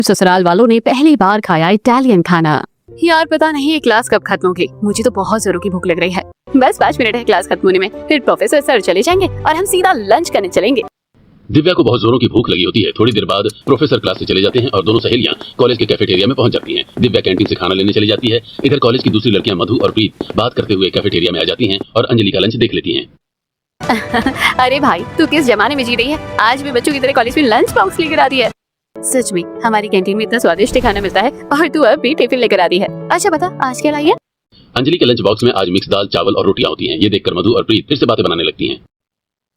ससुराल वालों ने पहली बार खाया इटालियन खाना। यार पता नहीं ये क्लास कब खत्म होगी, मुझे तो बहुत जोरों की भूख लग रही है। बस 5 मिनट है क्लास खत्म होने में, फिर प्रोफेसर सर चले जाएंगे और हम सीधा लंच करने चलेंगे। दिव्या को बहुत जोरों की भूख लगी होती है। थोड़ी देर बाद प्रोफेसर क्लास से चले जाते हैं और दोनों सहेलियां कॉलेज के कैफेटेरिया में पहुंच जाती हैं। दिव्या कैंटीन से खाना लेने चली जाती है। इधर कॉलेज की दूसरी लड़कियां मधु और प्रीत बात करते हुए कैफेटेरिया में आ जाती हैं और अंजलि का लंच देख लेती हैं। अरे भाई तू किस जमाने में जी रही है, आज भी बच्चों की तरह कॉलेज में लंच बॉक्स लेकर आ दी है। सच में हमारी कैंटीन में इतना स्वादिष्ट खाना मिलता है और तू अब भी टिफिन लेकर आ दी है। अच्छा बता आज क्या लाई है? अंजलि के लंच बॉक्स में आज मिक्स दाल, चावल और रोटियां होती हैं। ये देखकर मधु और प्रीत फिर से बातें बनाने लगती हैं।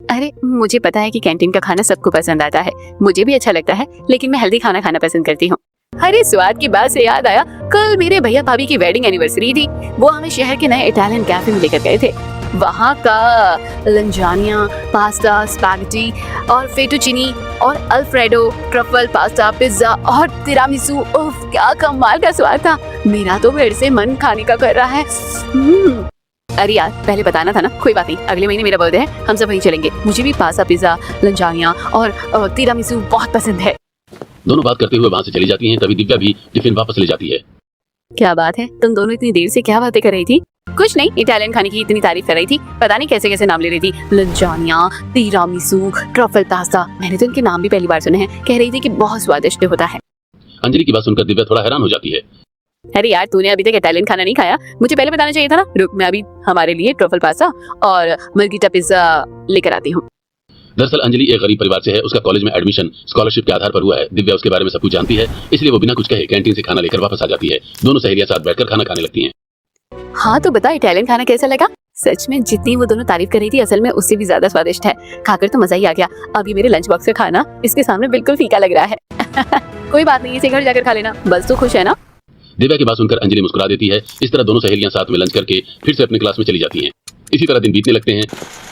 अरे मुझे पता है कि कैंटीन का खाना सबको पसंद आता है, मुझे भी अच्छा लगता है, लेकिन मैं हेल्दी खाना खाना पसंद करती हूँ। अरे स्वाद की बात से याद आया, कल मेरे भैया भाभी की वेडिंग एनिवर्सरी थी। वो हमें शहर के नए इटालियन कैफे में लेकर गए थे। वहाँ का लंजानिया, पास्ता, स्पैगेटी और फेटुचिनी और अल्फ्रेडो, ट्रफल पास्ता, पिज्जा और तिरामिसू, उफ क्या कमाल का स्वाद था। मेरा तो फिर से मन खाने का कर रहा है। अरे यार पहले बताना था ना। कोई बात नहीं, अगले महीने मेरा बर्थडे है, हम सब वहीं चलेंगे। मुझे भी पास्ता, पिज्जा, लंजानिया और तिरामिसू बहुत पसंद है। दोनों बात करते हुए वहाँ से चली जाती हैं। तभी दिव्या भी टिफिन वापस ले जाती है। क्या बात है, तुम दोनों इतनी देर से क्या बातें कर रही थी? कुछ नहीं, इटालियन खाने की इतनी तारीफ कर रही थी, पता नहीं कैसे कैसे नाम ले रही थी। लंजानिया, तिरामिसू, ट्रफल पास्ता, मैंने तो इनके नाम भी पहली बार सुने हैं। कह रही थी कि बहुत स्वादिष्ट होता है। अंजलि की बात सुनकर दिव्या थोड़ा हैरान हो जाती है। अरे यार तूने अभी तक इटालियन खाना नहीं खाया, मुझे पहले बताना चाहिए था ना। रुक मैं अभी हमारे लिए ट्रफल पास्ता और मार्गरिटा पिज्जा लेकर आती हूँ। दरअसल अंजलि एक गरीब परिवार से है। उसका कॉलेज में एडमिशन स्कॉलरशिप के आधार पर हुआ है। दिव्या उसके बारे में सब कुछ जानती है, इसलिए वो बिना कुछ कहे कैंटीन से खाना लेकर वापस आ जाती है। दोनों सहेलियां साथ बैठकर खाना खाने लगती हैं। हाँ तो बता इटालियन खाना कैसा लगा? सच में जितनी वो दोनों तारीफ कर रही थी असल में उससे भी ज्यादा स्वादिष्ट है। खाकर तो मजा ही आ गया। अब ये मेरे लंच बॉक्स का खाना इसके सामने बिल्कुल फीका लग रहा है। कोई बात नहीं, इसे घर जाकर खा लेना। बस तो खुश है ना? दिव्या की बात सुनकर अंजलि मुस्कुरा देती है। इस तरह दोनों सहेलियां साथ में लंच करके फिर से अपने क्लास में चली जाती हैं। इसी तरह दिन बीतने लगते हैं।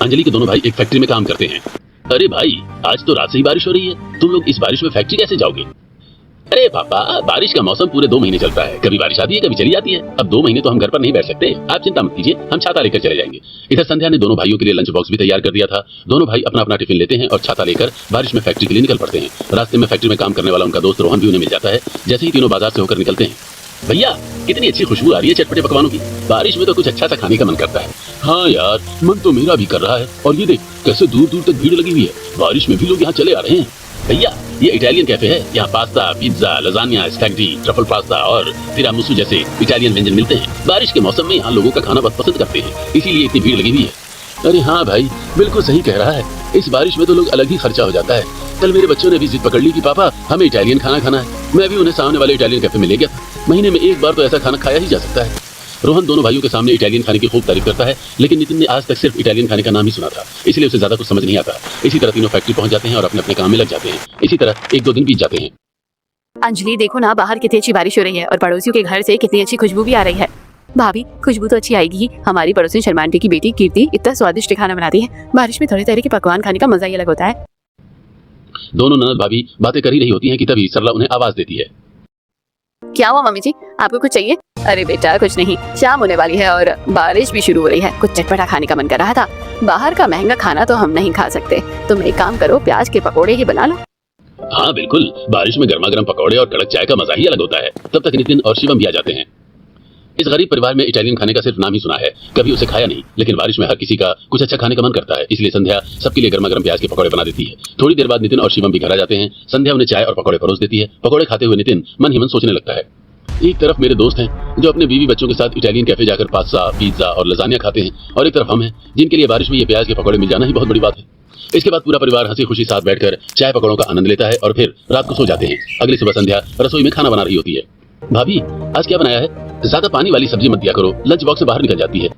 अंजलि के दोनों भाई एक फैक्ट्री में काम करते हैं। अरे भाई आज तो रात से ही बारिश हो रही है, तुम लोग इस बारिश में फैक्ट्री कैसे जाओगे? अरे पापा बारिश का मौसम पूरे 2 महीने चलता है, कभी बारिश आती है कभी चली जाती है। अब 2 महीने तो हम घर पर नहीं बैठ सकते, आप चिंता मत कीजिए, हम छाता लेकर चले जाएंगे। इधर संध्या ने दोनों भाइयों के लिए लंच बॉक्स भी तैयार कर दिया था। दोनों भाई अपना अपना टिफिन लेते हैं और छाता लेकर बारिश में फैक्ट्री के लिए निकल पड़ते हैं। रास्ते में फैक्ट्री में काम करने वाला उनका दोस्त रोहन भी उन्हें मिल जाता है। जैसे ही तीनों बाजार से होकर निकलते हैं, भैया कितनी अच्छी खुशबू आ रही है चटपटे पकवानों की, बारिश में तो कुछ अच्छा सा खाने का मन करता है। हाँ यार मन तो मेरा भी कर रहा है, और ये देख कैसे दूर दूर तक भीड़ लगी हुई है, बारिश में भी लोग यहाँ चले आ रहे हैं। भैया ये इटालियन कैफे है, यहाँ pasta, pizza, lasagne, spaghetti, truffle pasta और तिरामिसू जैसे इटालियन व्यंजन मिलते हैं। बारिश के मौसम में यहाँ लोगों का खाना बहुत पसंद करते हैं, इसीलिए इतनी भीड़ लगी हुई है। अरे हाँ भाई बिल्कुल सही कह रहा है, इस बारिश में तो लोग अलग ही खर्चा हो जाता है। कल मेरे बच्चों ने भी जिद पकड़ ली कि पापा हमें इटालियन खाना खाना है। मैं भी उन्हें सामने वाले इटालियन कैफे में ले गया था। महीने में एक बार तो ऐसा खाना खाया ही जा सकता है। रोहन दोनों भाइयों के सामने इटालियन खाने की खूब तारीफ करता है, लेकिन नितिन ने आज तक सिर्फ इटालियन खाने का नाम ही सुना था, इसलिए उसे ज्यादा कुछ समझ नहीं आता। इसी तरह तीनों फैक्ट्री पहुंच जाते हैं और अपने अपने काम में लग जाते हैं। इसी तरह 1-2 दिन बीत जाते हैं। अंजलि देखो ना, बाहर कितनी अच्छी बारिश हो रही है और पड़ोसियों के घर से कितनी अच्छी खुशबू भी आ रही है। भाभी खुशबू तो अच्छी आएगी ही, हमारी पड़ोसी शर्मा आंटी की बेटी कीर्ति इतना स्वादिष्ट खाना बनाती है। बारिश में तरह तरह के पकवान खाने का मजा ही अलग होता है। दोनों ननद भाभी बातें कर ही रही होती हैं कि तभी सरला उन्हें आवाज देती है। क्या हुआ मम्मी जी, आपको कुछ चाहिए? अरे बेटा कुछ नहीं, शाम होने वाली है और बारिश भी शुरू हो रही है, कुछ चटपटा खाने का मन कर रहा था। बाहर का महंगा खाना तो हम नहीं खा सकते, तुम एक काम करो प्याज के पकोड़े ही बना लो। हाँ बिल्कुल, बारिश में गर्मा गर्म पकौड़े और कड़क चाय का मजा ही अलग होता है। तब तक नितिन और शिवम भी आ जाते हैं। इस गरीब परिवार में इटालियन खाने का सिर्फ नाम ही सुना है, कभी उसे खाया नहीं, लेकिन बारिश में हर किसी का कुछ अच्छा खाने का मन करता है, इसलिए संध्या सबके लिए गर्मा गर्म प्याज के पकौड़े बना देती है। थोड़ी देर बाद नितिन और शिवम भी घर आ जाते हैं। संध्या उन्हें चाय और पकौड़े परोस देती है। पकौड़े खाते हुए नितिन मन ही मन सोचने लगता है, एक तरफ मेरे दोस्त हैं जो अपने बीवी बच्चों के साथ इटालियन कैफे जाकर पास्ता, पिज्जा और लजानिया खाते हैं, और एक तरफ हम हैं जिनके लिए बारिश में ये प्याज के पकौड़े मिल जाना ही बहुत बड़ी बात है। इसके बाद पूरा परिवार हंसी खुशी साथ बैठकर चाय पकौड़ों का आनंद लेता है और फिर रात को सो जाते हैं। अगली सुबह संध्या रसोई में खाना बना रही होती है। भाभी आज क्या बनाया है? ज्यादा पानी वाली सब्जी मत दिया करो, लंच बॉक्स से बाहर निकल जाती है।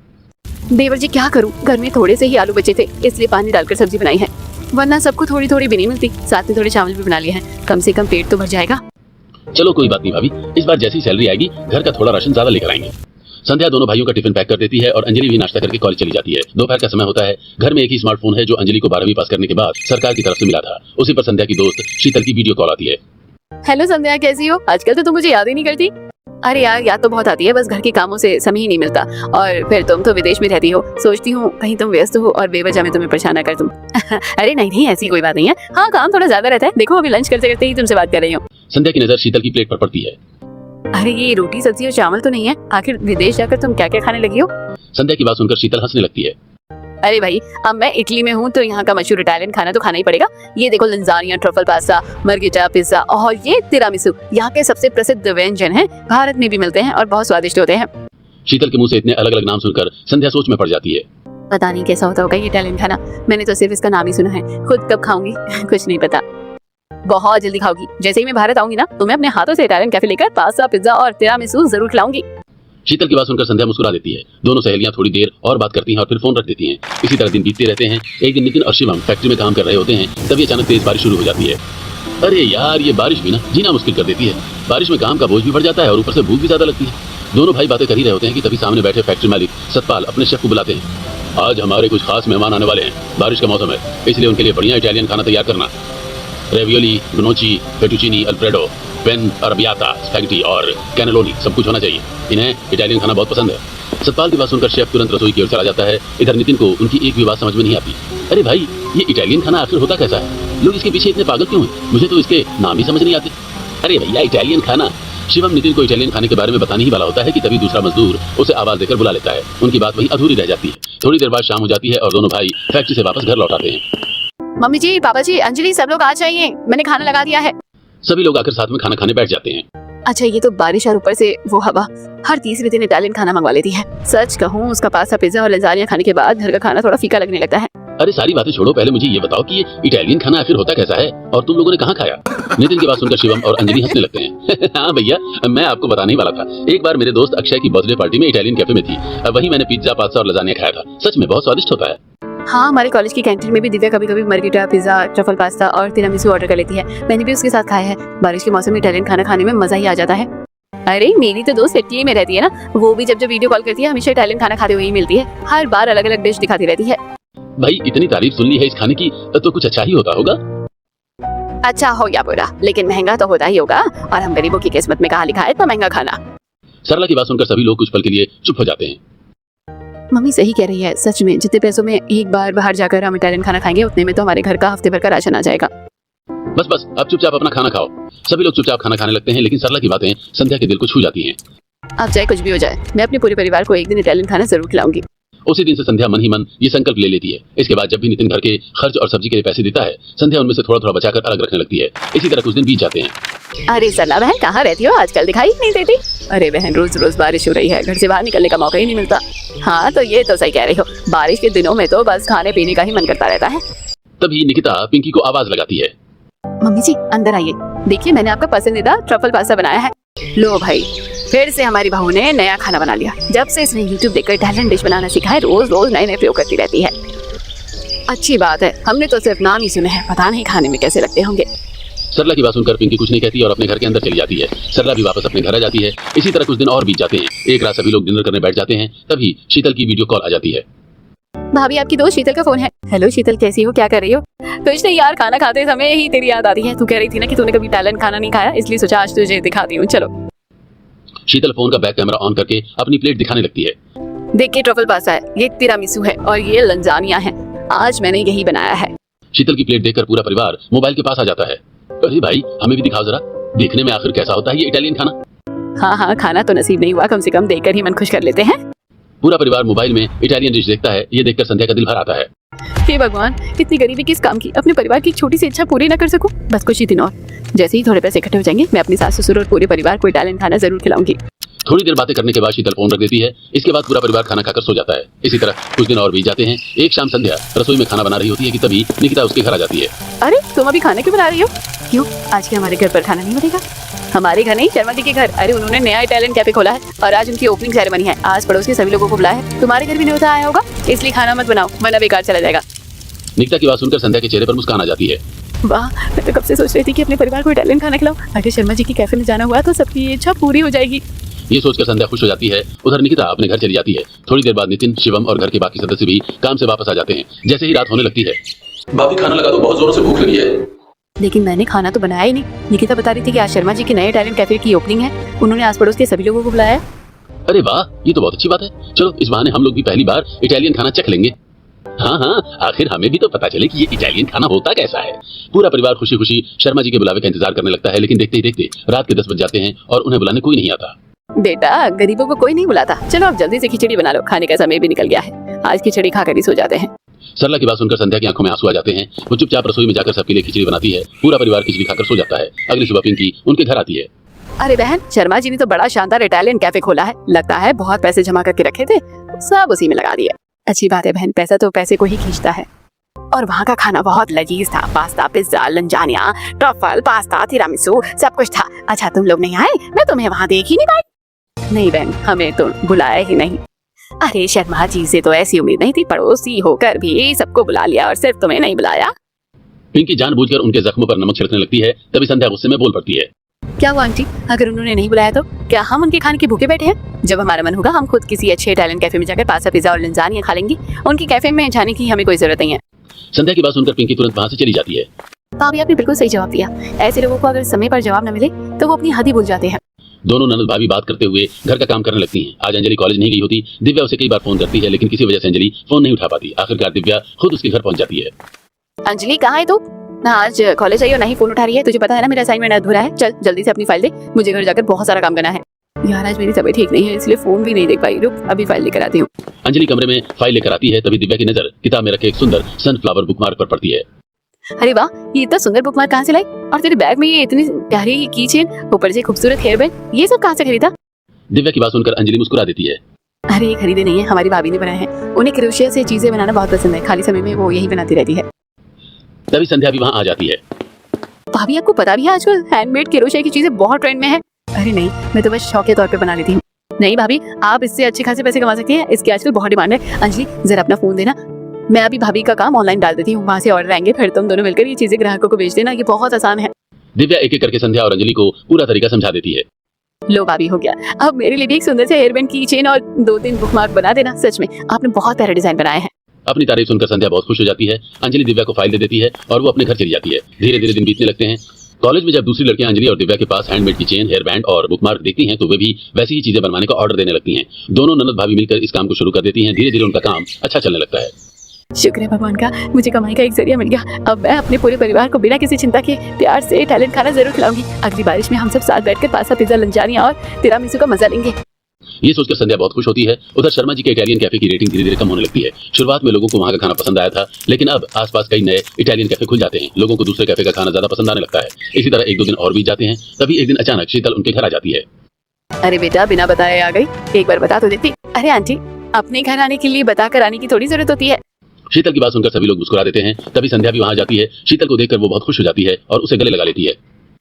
देवर जी क्या करूं, घर में थोड़े से ही आलू बचे थे, इसलिए पानी डालकर सब्जी बनाई है, वरना सबको थोड़ी थोड़ी भी नहीं मिलती। साथ में थोड़े चावल भी बना लिए हैं, कम से कम पेट तो भर जाएगा। चलो कोई बात नहीं भाभी, इस बार जैसी सैलरी आएगी घर का थोड़ा राशन ज्यादा लेकर आएंगे। संध्या दोनों भाइयों का टिफिन पैक कर देती है और अंजलि भी नाश्ता करके कॉलेज चली जाती है। दोपहर का समय होता है। घर में एक ही स्मार्टफोन है जो अंजलि को 12वीं पास करने के बाद सरकार की तरफ से मिला था। उसी पर संध्या की दोस्त शीतल की वीडियो कॉल आती है। हेलो संध्या कैसी हो? आजकल तो तुम मुझे याद ही नहीं करती। अरे यार याद तो बहुत आती है, बस घर के कामों से समय ही नहीं मिलता। और फिर तुम तो विदेश में रहती हो, सोचती हूँ कहीं तुम व्यस्त हो और बेवजह में तुम्हें परेशान ना कर तुम। अरे नहीं नहीं, ऐसी कोई बात नहीं है। हाँ, काम थोड़ा ज्यादा रहता है। देखो अभी लंच करते करते ही तुमसे बात कर रही हूँ। संध्या की नजर शीतल की प्लेट पर पड़ती है। अरे ये रोटी सब्जी और चावल तो नहीं है? आखिर विदेश जाकर तुम क्या क्या खाने लगी हो? संध्या की बात सुनकर शीतल हंसने लगती है। अरे भाई, अब मैं इटली में हूँ तो यहाँ का मशहूर इटालियन खाना तो खाना ही पड़ेगा। ये देखो, लंजानिया, ट्रफल पास्ता, मार्गेरिटा पिज्जा और ये तिरामिसू यहाँ के सबसे प्रसिद्ध व्यंजन हैं। भारत में भी मिलते हैं और बहुत स्वादिष्ट होते हैं। शीतल के मुंह से इतने अलग अलग नाम सुनकर संध्या सोच में पड़ जाती है। पता नहीं कैसा होता होगा ये इटालियन खाना, मैंने तो सिर्फ इसका नाम ही सुना है। खुद कब खाऊंगी कुछ नहीं पता। बहुत जल्दी खाओगी। जैसे ही मैं भारत आऊंगी ना, तो मैं अपने हाथों से इटालियन कैफे लेकर पास्ता, पिज्जा और तिरामिसू जरूर खिलाऊंगी। शीतल की बात सुनकर संध्या मुस्कुरा देती है। दोनों सहेलियां थोड़ी देर और बात करती हैं और फिर फोन रख देती हैं। इसी तरह दिन बीतते रहते हैं। एक दिन नितिन और शिवम फैक्ट्री में काम कर रहे होते हैं, तभी अचानक तेज बारिश शुरू हो जाती है। अरे यार, ये बारिश भी ना जीना मुश्किल कर देती है। बारिश में काम का बोझ भी बढ़ जाता है और ऊपर से भूख भी ज्यादा लगती है। दोनों भाई बातें कर ही रहे होते हैं कि तभी सामने बैठे फैक्ट्री मालिक सतपाल अपने शेफ को बुलाते हैं। आज हमारे कुछ खास मेहमान आने वाले हैं। बारिश का मौसम है, इसलिए उनके लिए बढ़िया इटालियन खाना तैयार करना। Ravioli, gnocchi, fettuccine, alfredo, penne arrabbiata, spaghetti और कैनेलोनी सब कुछ होना चाहिए। इन्हें इटालियन खाना बहुत पसंद है। सतपाल की बात सुनकर शेफ तुरंत रसोई की ओर चला जाता है। इधर नितिन को उनकी एक भी बात समझ में नहीं आती। अरे भाई, ये इटालियन खाना आखिर होता कैसा है? लोग इसके पीछे इतने पागल क्यों हैं? मुझे तो इसके नाम ही समझ नहीं आते। अरे भैया, इटालियन खाना। शिवम नितिन को इटालियन खाने के बारे में बताने ही वाला होता है कि तभी दूसरा मजदूर उसे आवाज देकर बुला लेता है। उनकी बात वहीं अधूरी रह जाती है। थोड़ी देर बाद शाम हो जाती है और दोनों भाई फैक्ट्री से वापस घर लौट आते हैं। मम्मी जी, पापा जी, अंजलि, सब लोग आ जाइए, मैंने खाना लगा दिया है। सभी लोग आकर साथ में खाना खाने बैठ जाते हैं। अच्छा, ये तो बारिश और ऊपर से वो हवा, हर तीसरे दिन इटालियन खाना मंगवा लेती है। सच कहूँ, उसका पास्ता, पिज्जा और लजानिया खाने के बाद घर का खाना थोड़ा फीका लगने लगता है। अरे सारी बातें छोड़ो, पहले मुझे ये बताओ कि ये इटालियन खाना आखिर होता कैसा है और तुम लोगों ने कहाँ खाया? नितिन की बात सुनकर शिवम और अंजलि हंसने लगते हैं। हाँ भैया, मैं आपको बताने ही वाला था। एक बार मेरे दोस्त अक्षय की बर्थडे पार्टी में इटालियन कैफे में थी। वहीं मैंने पिज्जा, पास्ता और लजानिया खाया था। सच में बहुत स्वादिष्ट होता है। हाँ, हमारे कॉलेज की कैंटीन में भी दिव्या कभी कभी मार्गेरिटा, पिज्जा, ट्रफल पास्ता और तिरामिसू ऑर्डर कर लेती है। मैंने भी उसके साथ खाया है। बारिश के मौसम में इटालियन खाना खाने में मजा ही आ जाता है। अरे मेरी तो दोस्त इटली में रहती है ना, वो भी जब जब वीडियो कॉल करती है हमेशा इटालियन खाना खाते हुए ही मिलती है। हर बार अलग अलग डिश दिखाती रहती है। भाई, इतनी तारीफ सुन ली है इस खाने की, तो कुछ अच्छा ही होता होगा। अच्छा हो या बुरा, लेकिन महंगा तो होता ही होगा। और हम गरीबों की किस्मत में कहाँ लिखा है इतना महंगा खाना। सरला की बात सुनकर सभी लोग कुछ पल के लिए चुप हो जाते हैं। मम्मी सही कह रही है, सच में जितने पैसों में एक बार बाहर जाकर हम इटालियन खाना खाएंगे, उतने में तो हमारे घर का हफ्ते भर का राशन आ जाएगा। बस बस, अब चुपचाप अपना खाना खाओ। सभी लोग चुपचाप खाना खाने लगते हैं, लेकिन सरला की बातें संध्या के दिल को छू जाती हैं। अब चाहे कुछ भी हो जाए, मैं अपने पूरे परिवार को एक दिन इटालियन खाना जरूर खिलाऊंगी। उसी दिन से संध्या मन ही मन ये संकल्प ले लेती है। इसके बाद जब भी नितिन घर के खर्च और सब्जी के लिए पैसे देता है, संध्या उनमें से थोड़ा थोड़ा बचाकर अलग रखने लगती है। इसी तरह कुछ दिन बीत जाते हैं। अरे सरला बहन, कहाँ रहती हो आजकल? दिखाई नहीं देती। अरे बहन, रोज रोज बारिश हो रही है, घर से बाहर निकलने का मौका ही नहीं मिलता। हाँ, तो ये तो सही कह रही हो, बारिश के दिनों में तो बस खाने पीने का ही मन करता रहता है। तभी निकिता पिंकी को आवाज लगाती है। मम्मी जी, अंदर आइए। देखिए, मैंने आपका पसंदीदा ट्रफल पास्ता बनाया है। लो भाई, फिर से हमारी बहू ने नया खाना बना लिया। जब से इसने YouTube देखकर इटालियन डिश बनाना सीखा है, रोज रोज नए नए प्रयोग करती रहती है। अच्छी बात है, हमने तो सिर्फ नाम ही सुने हैं, पता नहीं खाने में कैसे लगते होंगे। सरला की बात सुनकर पिंकी कुछ नहीं कहती और अपने घर के अंदर चली जाती है। सरला भी वापस अपने घर आ जाती है। इसी तरह कुछ दिन और बीत जाते हैं। एक रात सभी लोग डिनर करने बैठ जाते हैं। तभी शीतल की वीडियो कॉल आ जाती है। भाभी, आपकी दोस्त शीतल का फोन है। हेलो शीतल, कैसी हो, क्या कर रही हो? कुछ नहीं यार, खाना खाते समय ही तेरी याद आती है। तू कह रही थी ना कि तूने कभी इटालियन खाना नहीं खाया, इसलिए सोचा आज तुझे दिखाती हूँ। चलो। शीतल फोन का बैक कैमरा ऑन करके अपनी प्लेट दिखाने लगती है। देखिए, ट्रफल पास्ता है, ये तिरामिसू है और ये लंजानिया है। आज मैंने यही बनाया है। शीतल की प्लेट देखकर पूरा परिवार मोबाइल के पास आ जाता है। अरे भाई, हमें भी दिखाओ जरा, देखने में आखिर कैसा होता है ये इटालियन खाना। हाँ हाँ, खाना तो नसीब नहीं हुआ, कम से कम देखकर ही मन खुश कर लेते हैं। पूरा परिवार मोबाइल में इटालियन डिश देखता है। ये देखकर संध्या का दिल भर आता है। हे भगवान, इतनी गरीबी किस काम की, अपने परिवार की एक छोटी सी इच्छा पूरी न कर सकूं? बस कुछ ही दिन और, जैसे ही थोड़े पैसे इकट्ठे हो जाएंगे, मैं अपनी सास ससुर और पूरे परिवार को इटालियन खाना जरूर खिलाऊंगी। थोड़ी देर बातें करने के बाद शीतल फोन रख देती है। इसके बाद पूरा परिवार खाना खाकर सो जाता है। इसी तरह कुछ दिन और बीत जाते हैं। एक शाम संध्या रसोई में खाना बना रही होती है कि तभी निकिता उसके घर आ जाती है। अरे तुम अभी खाना क्यों बना रही हो? क्यों, आज के हमारे घर पर खाना नहीं बनेगा? हमारे घर नहीं, शर्मा जी के घर। अरे उन्होंने नया इटालियन कैफे खोला है और आज उनकी ओपनिंग सेरेमनी है। आज पड़ोस के सभी लोगों को बुलाया है। तुम्हारे घर भी न्योता आया होगा, इसलिए खाना मत बनाओ वरना बेकार चला जाएगा। निकिता की बात सुनकर संध्या के चेहरे पर मुस्कान आ जाती है। वाह, मैं तो कब से सोच रही थी कि अपने परिवार को इटालियन खाना खिलाऊं। अगर शर्मा जी के कैफे में जाना हुआ तो सबकी इच्छा पूरी हो जाएगी। ये सोचकर संध्या खुश हो जाती है। उधर निकिता अपने घर चली जाती है। थोड़ी देर बाद नितिन, शिवम और घर के बाकी सदस्य भी काम से वापस आ जाते हैं। जैसे ही रात होने लगती है, भाभी खाना लगा दो, बहुत जोरों से भूख लगी है। लेकिन मैंने खाना तो बनाया ही नहीं। निकिता बता रही थी कि आज शर्मा जी के नए इटालियन कैफे की ओपनिंग है, उन्होंने आस पड़ोस के सभी लोगों को बुलाया है। अरे वाह, ये तो बहुत अच्छी बात है। चलो इस बहाने हम लोग भी पहली बार इटालियन खाना चख लेंगे। हाँ हाँ, आखिर हमें भी तो पता चले कि ये इटालियन खाना होता कैसा है। पूरा परिवार खुशी खुशी शर्मा जी के बुलावे का इंतजार करने लगता है, लेकिन देखते ही देखते रात के 10 बज जाते हैं और उन्हें बुलाने कोई नहीं आता। बेटा, गरीबों को कोई नहीं बुलाता। चलो अब जल्दी से खिचड़ी बना लो, खाने का समय भी निकल गया है। आज खिचड़ी खाकर ही सो जाते हैं। सरला की बात सुनकर संध्या की आंखों में आंसू आ जाते हैं। वो चुपचाप रसोई में जाकर सबके लिए खिचड़ी बनाती है। पूरा परिवार खिचड़ी खाकर सो जाता है। अगली सुबह पिंकी उनके घर आती है। अरे बहन, शर्मा जी ने तो बड़ा शानदार इटालियन कैफे खोला है। लगता है बहुत पैसे जमा करके रखे थे, सब उसी में लगा दिए। अच्छी बात है बहन, पैसा तो पैसे को ही खींचता है। और वहाँ का खाना बहुत लजीज था। Pasta, pizza, lasagna, truffle, pasta, tiramisu, सब कुछ था। अच्छा तुम लोग नहीं आए? मैं तुम्हें वहाँ देख ही नहीं पाई। नहीं बहन, हमें तो बुलाया ही नहीं। अरे शर्मा जी से तो ऐसी उम्मीद नहीं थी, पड़ोसी होकर भी सबको बुला लिया और सिर्फ तुम्हें नहीं बुलाया। पिंकी जानबूझकर उनके जख्मों पर नमक छिड़कने लगती है। तभी संध्या गुस्से में बोल पड़ती है। क्या हुआ आंटी, अगर उन्होंने नहीं बुलाया तो क्या हम उनके खाने के भूखे बैठे हैं? जब हमारा मन होगा हम खुद किसी अच्छे इटालियन कैफे में जाकर पास्ता, पिज्जा और लंजानिया खा लेंगे। उनके कैफे में जाने की हमें कोई जरूरत नहीं है। संध्या की बात सुनकर पिंकी तुरंत वहाँ से चली जाती है। भाभी आपने बिल्कुल सही जवाब दिया। ऐसे लोगों को अगर समय पर जवाब न मिले तो वो अपनी हद ही भूल जाते हैं। दोनों ननद भाभी बात करते हुए घर का काम करने लगती हैं। आज अंजलि कॉलेज नहीं गई होती। दिव्या उसे कई बार फोन करती है, लेकिन किसी वजह से अंजलि फोन नहीं उठा पाती। आखिरकार दिव्या खुद उसके घर पहुंच जाती है। अंजलि कहाँ है तू? आज कॉलेज आई और नहीं फोन उठा रही है। तुझे पता है ना मेरा असाइनमेंट अधूरा है। चल जल्दी से अपनी फाइल दे, मुझे घर जाकर बहुत सारा काम करना है। यार आज मेरी तबीयत ठीक नहीं है, इसलिए फोन भी नहीं देख पाई। रुक अभी फाइल लेकर आती हूँ। अंजलि कमरे में फाइल लेकर आती है। तभी दिव्या की नजर किताब में रखे एक सुंदर सनफ्लावर बुकमार्क पर पड़ती है। अरे वाह, ये इतना सुंदर बुकमार्क कहाँ से लाई? और तेरे बैग में ये इतनी प्यारी की चेन, ऊपर से खूबसूरत हेयर बैंड, ये सब कहाँ से खरीदा? दिव्या की बात सुनकर अंजलि मुस्कुरा देती है। अरे ये खरीदे नहीं है, हमारी भाभी ने बनाए हैं। उन्हें क्रोशिया से चीजें बनाना बहुत पसंद है। खाली समय में वो यही बनाती रहती है। तभी संध्या भी वहाँ आ जाती है। भाभी आपको पता भी है आजकल हैंडमेड क्रोशिया की चीजें बहुत ट्रेंड में है। अरे नहीं, मैं तो बस शौक के तौर पे बना लेती हूँ। नहीं भाभी, आप इससे अच्छे खासे पैसे कमा सकती हैं। इसकी आजकल बहुत डिमांड है। अंजलि जरा अपना फोन देना, मैं अभी भाभी का काम ऑनलाइन डाल देती हूँ। वहाँ से ऑर्डर आएंगे, फिर तुम दोनों मिलकर ये चीजें ग्राहकों को बेच देना। ये बहुत आसान है। दिव्या एक एक करके संध्या और अंजलि को पूरा तरीका समझा देती है। लो भाभी, हो गया। अब मेरे लिए भी एक सुंदर से हेयरबैंड की चेन और 2-3 बुकमार्क बना देना। सच में आपने बहुत प्यारे डिजाइन बनाए हैं। अपनी तारीफ सुनकर संध्या बहुत खुश हो जाती है। अंजलि दिव्या को फाइल दे देती है और वो अपने घर चली जाती है। धीरे धीरे दिन बीतने लगते हैं। कॉलेज में जब दूसरी लड़कियां अंजलि और दिव्या के पास हैंडमेड की चेन, हेयर बैंड और बुकमार्क देखती हैं तो वे भी वैसी ही चीजें बनवाने का ऑर्डर देने लगती हैं। दोनों ननद भाभी मिलकर इस काम को शुरू कर देती हैं। धीरे धीरे उनका काम अच्छा चलने लगता है। शुक्र है भगवान का, मुझे कमाई का एक जरिया मिल गया। अब मैं अपने पूरे परिवार को बिना किसी चिंता के प्यार से इटालियन खाना जरूर खिलाऊंगी। अगली बारिश में हम सब साथ बैठकर पास्ता, पिज्जा, लंजानिया और तिरामिसू का मजा लेंगे। ये सोचकर संध्या बहुत खुश होती है। उधर शर्मा जी के इटालियन कैफे की रेटिंग धीरे धीरे कम होने लगती है। शुरुआत में लोगों को वहाँ का खाना पसंद आया था, लेकिन अब आसपास कई नए इटालियन कैफे खुल जाते हैं। लोगों को दूसरे कैफे का खाना ज्यादा पसंद आने लगता है। इसी तरह 1-2 दिन और बीत जाते हैं। तभी एक दिन अचानक शीतल उनके घर आ जाती है। अरे बेटा, बिना बताए आ गई, एक बार बता तो देती। अरे आंटी, अपने घर आने के लिए बताकर आने की थोड़ी जरूरत होती है। शीतल की बात सुनकर सभी लोग मुस्कुरा देते हैं। तभी संध्या भी वहाँ जाती है। शीतल को देखकर वो बहुत खुश हो जाती है और उसे गले लगा लेती है।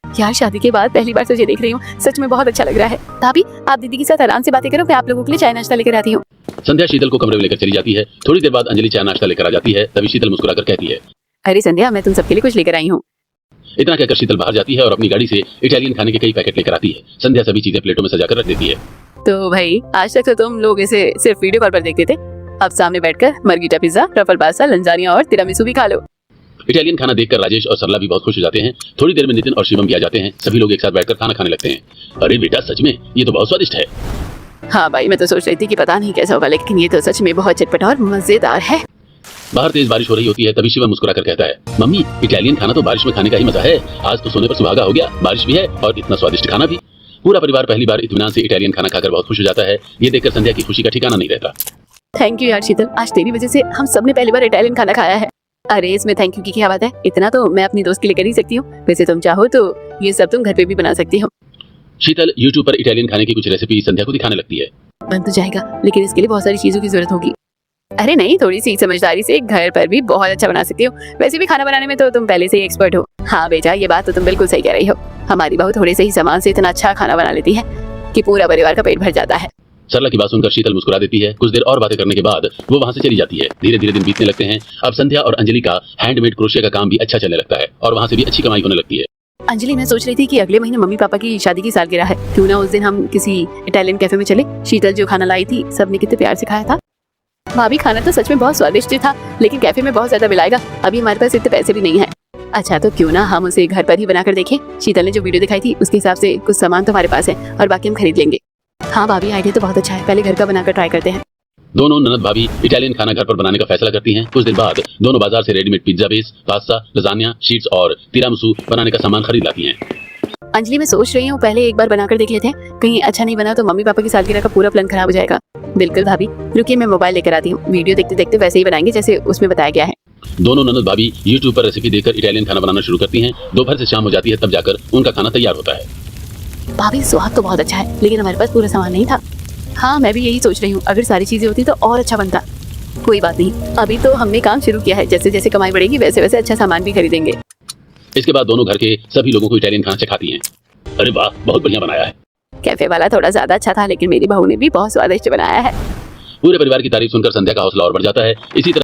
यार शादी के बाद पहली बार तुझे देख रही हूँ, सच में बहुत अच्छा लग रहा है। भाभी आप दीदी के साथ आराम से बातें करो, मैं आप लोगों के लिए चाय नाश्ता लेकर आती हूँ। संध्या शीतल को कमरे में लेकर चली जाती है। थोड़ी देर बाद अंजलि चाय नाश्ता लेकर आ जाती है। तभी शीतल मुस्कुराकर कहती है, अरे संध्या, मैं तुम सबके लिए कुछ लेकर आई हूँ। इतना कहकर शीतल बाहर जाती है और अपनी गाड़ी से इटालियन खाने के कई पैकेट लेकर आती है। संध्या सभी चीजें प्लेटों में सजाकर रख देती है। तो भाई आज तक तो तुम लोग इसे सिर्फ वीडियो कॉल पर देखते थे, अब सामने बैठकर मर्गीटा पिज्जा, ट्रफल पास्ता, लंजानिया और तिरामिसू भी खा लो। इटालियन खाना देखकर राजेश और सरला भी बहुत खुश हो जाते हैं। थोड़ी देर में नितिन और शिवम भी आ जाते हैं। सभी लोग एक साथ बैठकर खाना खाने लगते हैं। अरे बेटा, सच में ये तो बहुत स्वादिष्ट है। हाँ भाई, मैं तो सोच रही थी कि पता नहीं कैसा होगा, लेकिन ये तो सच में बहुत चटपटा और मजेदार है। बाहर तेज बारिश हो रही होती है। तभी शिवम मुस्कुराकर कहता है, मम्मी इटालियन खाना तो बारिश में खाने का ही मजा है। आज तो सोने पर सुहागा हो गया, बारिश भी है और इतना स्वादिष्ट खाना भी। पूरा परिवार पहली बार इत्मीनान से इटालियन खाना खाकर बहुत खुश हो जाता है। ये देखकर संध्या की खुशी का ठिकाना नहीं रहता। थैंक यू यार शीतल, आज तेरी वजह से हम सबने पहली बार इटालियन खाना खाया है। अरे इसमें थैंक यू की क्या बात है, इतना तो मैं अपनी दोस्त के लिए कर ही सकती हूँ। वैसे तुम चाहो तो ये सब तुम घर पे भी बना सकती हो। शीतल यूट्यूब पर इटालियन खाने की कुछ रेसिपी संध्या को दिखाने लगती है। बन तो जाएगा, लेकिन इसके लिए बहुत सारी चीजों की जरूरत होगी। अरे नहीं, थोड़ी सी समझदारी से घर पर भी बहुत अच्छा बना सकती हो। वैसे भी खाना बनाने में तो तुम पहले से ही एक्सपर्ट हो। हाँ बेटा, ये बात तो तुम बिल्कुल सही कह रही हो। हमारी बहू थोड़े से ही सामान से इतना अच्छा खाना बना लेती है कि पूरा परिवार का पेट भर जाता है। सरला की बात सुनकर शीतल मुस्कुरा देती है। कुछ देर और बातें करने के बाद वो वहाँ से चली जाती है। धीरे धीरे दिन बीतने लगते हैं। अब संध्या और अंजलि का हैंडमेड क्रोशिया का काम भी अच्छा चलने लगता है और वहाँ से भी अच्छी कमाई होने लगती है। अंजलि, मैं सोच रही थी कि अगले महीने मम्मी पापा की शादी की सालगिरह है, क्यों ना उस दिन हम किसी इटालियन कैफे में चले। शीतल जो खाना लाई थी सबने कितने प्यार से खाया था। भाभी खाना तो सच में बहुत स्वादिष्ट था, लेकिन कैफे में बहुत ज्यादा बिल आएगा। अभी हमारे पास इतने पैसे भी नहीं है। अच्छा तो क्यों ना हम उसे घर पर ही बनाकर देखें। शीतल ने जो वीडियो दिखाई थी उसके हिसाब से कुछ सामान तो हमारे पास है और बाकी हम खरीद लेंगे। हाँ भाभी, आइडिया तो बहुत अच्छा है, पहले घर का बनाकर ट्राई करते हैं। दोनों ननद भाभी इटालियन खाना घर पर बनाने का फैसला करती हैं। कुछ दिन बाद दोनों बाजार से readymade pizza base, pasta, lasagne sheets और तिरामिसू बनाने का सामान खरीद लाती हैं। अंजलि, मैं सोच रही हूँ पहले एक बार बनाकर देख लेते हैं, कहीं अच्छा नहीं बना तो मम्मी पापा की सालगिरह का पूरा प्लान खराब हो जाएगा। बिल्कुल भाभी, रुकिए मैं मोबाइल लेकर आती हूँ, वीडियो देखते देखते वैसे ही बनाएंगे जैसे उसमें बताया गया है। दोनों ननद भाभी YouTube पर रेसिपी देखकर इटालियन खाना बनाना शुरू करती हैं। दोपहर से शाम हो जाती है, तब जाकर उनका खाना तैयार होता है। भाभी स्वाद तो बहुत अच्छा है, लेकिन हमारे पास पूरा सामान नहीं था। हाँ मैं भी यही सोच रही हूँ, अगर सारी चीजें होती तो और अच्छा बनता। कोई बात नहीं, अभी तो हमने काम शुरू किया है, जैसे जैसे कमाई बढ़ेगी वैसे वैसे अच्छा सामान भी खरीदेंगे। इसके बाद दोनों घर के सभी लोगों को इटालियन खाना चखाती हैं। अरे वाह, बहुत बढ़िया बनाया है। कैफे वाला थोड़ा ज्यादा अच्छा था, लेकिन मेरी बहू ने भी बहुत स्वादिष्ट बनाया है। पूरे परिवार की तारीफ सुनकर संध्या का हौसला और बढ़ जाता है। इसी तरह